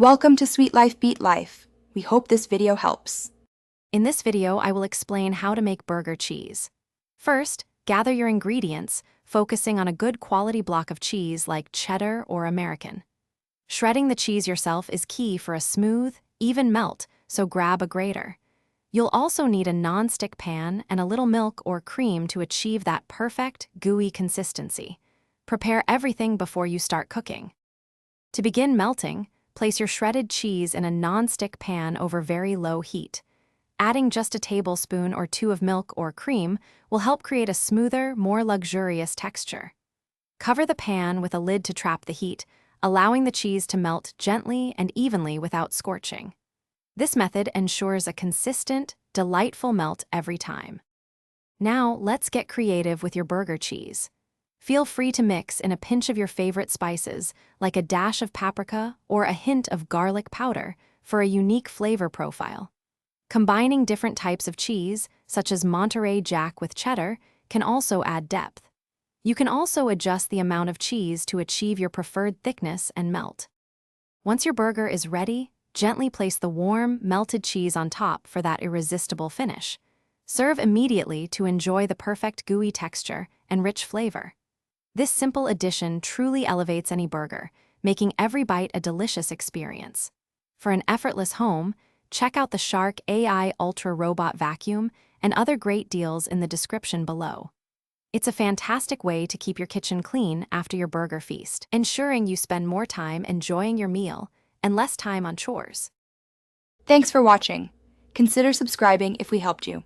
Welcome to Sweet Life Beat Life. We hope this video helps. In this video, I will explain how to make burger cheese. First, gather your ingredients, focusing on a good quality block of cheese like cheddar or American. Shredding the cheese yourself is key for a smooth, even melt, so grab a grater. You'll also need a non-stick pan and a little milk or cream to achieve that perfect, gooey consistency. Prepare everything before you start cooking. To begin melting, place your shredded cheese in a non-stick pan over very low heat. Adding just a tablespoon or two of milk or cream will help create a smoother, more luxurious texture. Cover the pan with a lid to trap the heat, allowing the cheese to melt gently and evenly without scorching. This method ensures a consistent, delightful melt every time. Now, let's get creative with your burger cheese. Feel free to mix in a pinch of your favorite spices, like a dash of paprika or a hint of garlic powder, for a unique flavor profile. Combining different types of cheese, such as Monterey Jack with cheddar, can also add depth. You can also adjust the amount of cheese to achieve your preferred thickness and melt. Once your burger is ready, gently place the warm, melted cheese on top for that irresistible finish. Serve immediately to enjoy the perfect gooey texture and rich flavor. This simple addition truly elevates any burger, making every bite a delicious experience. For an effortless home, check out the Shark AI Ultra Robot Vacuum and other great deals in the description below. It's a fantastic way to keep your kitchen clean after your burger feast, ensuring you spend more time enjoying your meal and less time on chores. Thanks for watching. Consider subscribing if we helped you.